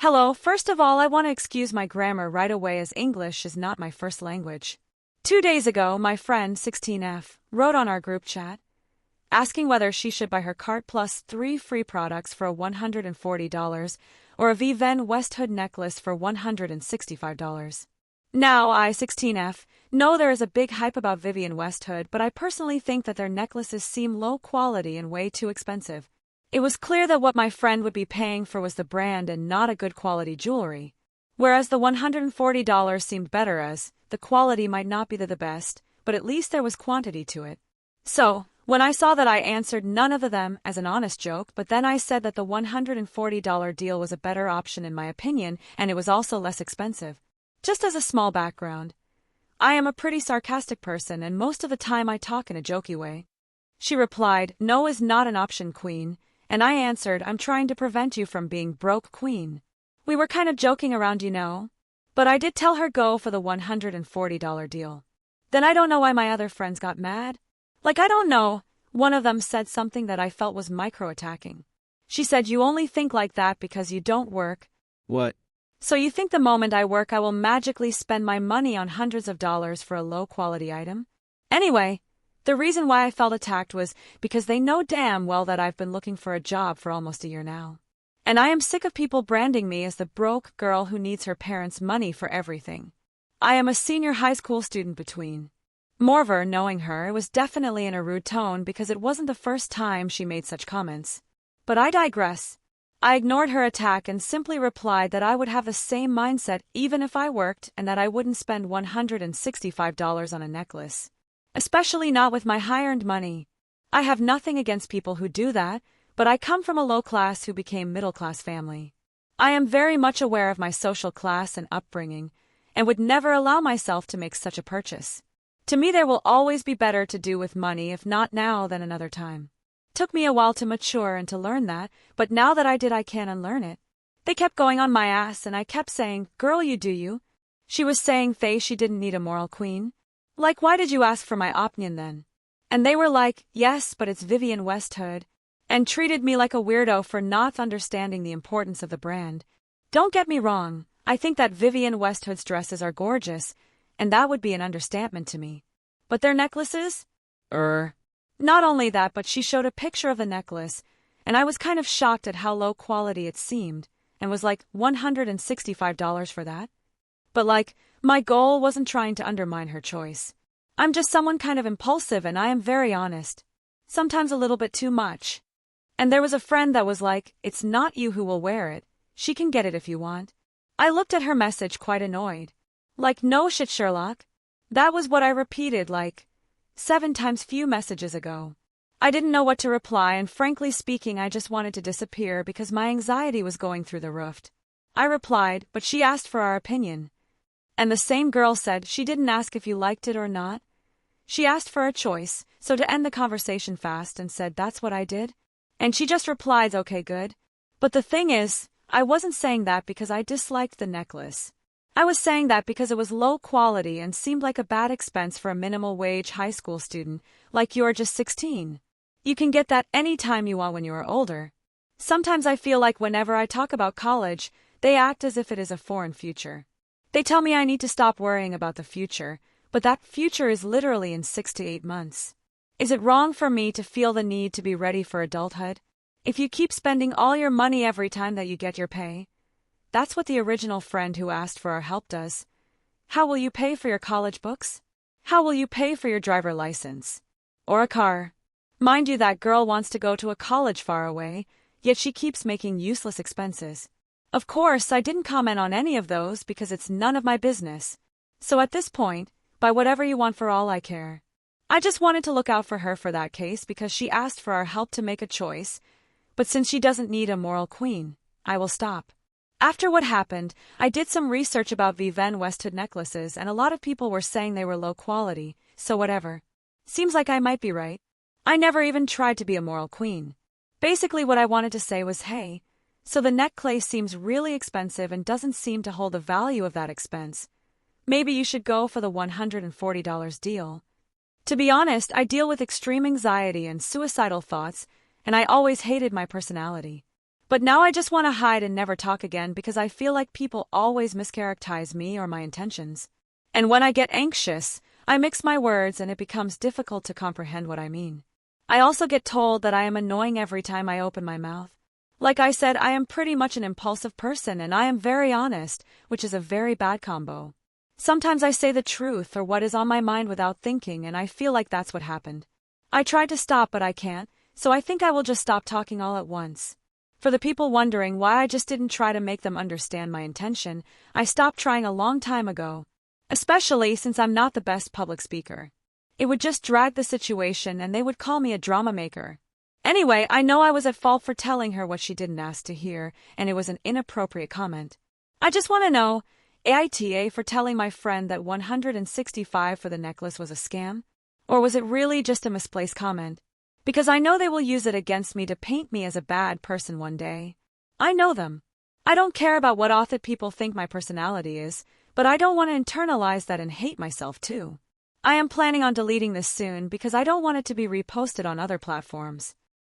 Hello, first of all, I want to excuse my grammar right away as English is not my first language. 2 days ago, my friend 16F wrote on our group chat, asking whether she should buy her cart plus 3 free products for $140 or a Vivienne Westhood necklace for $165. Now, I, 16F, know there is a big hype about Vivienne Westhood, but I personally think that their necklaces seem low quality and way too expensive. It was clear that what my friend would be paying for was the brand and not a good quality jewelry, whereas the $140 seemed better as the quality might not be the best, but at least there was quantity to it. So, when I saw that, I answered none of them as an honest joke, but then I said that the $140 deal was a better option in my opinion, and it was also less expensive. Just as a small background, I am a pretty sarcastic person and most of the time I talk in a jokey way. She replied, "No is not an option, queen," and I answered, "I'm trying to prevent you from being broke, queen." We were kind of joking around, but I did tell her go for the $140 deal. Then I don't know why my other friends got mad. I don't know, one of them said something that I felt was micro-attacking. She said, "You only think like that because you don't work." What? So you think the moment I work I will magically spend my money on hundreds of dollars for a low-quality item? Anyway, the reason why I felt attacked was because they know damn well that I've been looking for a job for almost a year now. And I am sick of people branding me as the broke girl who needs her parents' money for everything. I am a senior high school student between. Moreover, knowing her, it was definitely in a rude tone because it wasn't the first time she made such comments. But I digress. I ignored her attack and simply replied that I would have the same mindset even if I worked and that I wouldn't spend $165 on a necklace. Especially not with my high-earned money. I have nothing against people who do that, but I come from a low-class who became middle-class family. I am very much aware of my social class and upbringing, and would never allow myself to make such a purchase. To me, there will always be better to do with money, if not now then another time. Took me a while to mature and to learn that, but now that I did, I can't unlearn it. They kept going on my ass and I kept saying, "Girl, you do you." She was saying she didn't need a moral queen. Why did you ask for my opinion then? And they were like, "Yes, but it's Vivienne Westhood," and treated me like a weirdo for not understanding the importance of the brand. Don't get me wrong, I think that Vivienne Westhood's dresses are gorgeous, and that would be an understatement to me. But their necklaces? Not only that, but she showed a picture of the necklace, and I was kind of shocked at how low quality it seemed, and was like, $165 for that? But my goal wasn't trying to undermine her choice. I'm just someone kind of impulsive and I am very honest. Sometimes a little bit too much. And there was a friend that was like, "It's not you who will wear it. She can get it if you want." I looked at her message quite annoyed. No shit, Sherlock. That was what I repeated 7 times few messages ago. I didn't know what to reply and frankly speaking I just wanted to disappear because my anxiety was going through the roof. I replied, "But she asked for our opinion." And the same girl said she didn't ask if you liked it or not. She asked for a choice, so to end the conversation fast and said that's what I did. And she just replied, "Okay, good." But the thing is, I wasn't saying that because I disliked the necklace. I was saying that because it was low quality and seemed like a bad expense for a minimal wage high school student, like you're just 16. You can get that any time you want when you are older. Sometimes I feel like whenever I talk about college, they act as if it is a foreign future. They tell me I need to stop worrying about the future, but that future is literally in 6 to 8 months. Is it wrong for me to feel the need to be ready for adulthood? If you keep spending all your money every time that you get your pay, that's what the original friend who asked for our help does. How will you pay for your college books? How will you pay for your driver license? Or a car? Mind you, that girl wants to go to a college far away, yet she keeps making useless expenses. Of course, I didn't comment on any of those because it's none of my business. So at this point, buy whatever you want for all I care. I just wanted to look out for her for that case because she asked for our help to make a choice, but since she doesn't need a moral queen, I will stop. After what happened, I did some research about Vivienne Westhood necklaces and a lot of people were saying they were low quality, so whatever. Seems like I might be right. I never even tried to be a moral queen. Basically what I wanted to say was, hey, so the necklace seems really expensive and doesn't seem to hold the value of that expense. Maybe you should go for the $140 deal. To be honest, I deal with extreme anxiety and suicidal thoughts, and I always hated my personality. But now I just want to hide and never talk again because I feel like people always mischaracterize me or my intentions. And when I get anxious, I mix my words and it becomes difficult to comprehend what I mean. I also get told that I am annoying every time I open my mouth. Like I said, I am pretty much an impulsive person and I am very honest, which is a very bad combo. Sometimes I say the truth or what is on my mind without thinking, and I feel like that's what happened. I tried to stop, but I can't, so I think I will just stop talking all at once. For the people wondering why I just didn't try to make them understand my intention, I stopped trying a long time ago. Especially since I'm not the best public speaker. It would just drag the situation and they would call me a drama maker. Anyway, I know I was at fault for telling her what she didn't ask to hear, and it was an inappropriate comment. I just want to know, AITA for telling my friend that 165 for the necklace was a scam? Or was it really just a misplaced comment? Because I know they will use it against me to paint me as a bad person one day. I know them. I don't care about what authentic people think my personality is, but I don't want to internalize that and hate myself too. I am planning on deleting this soon because I don't want it to be reposted on other platforms.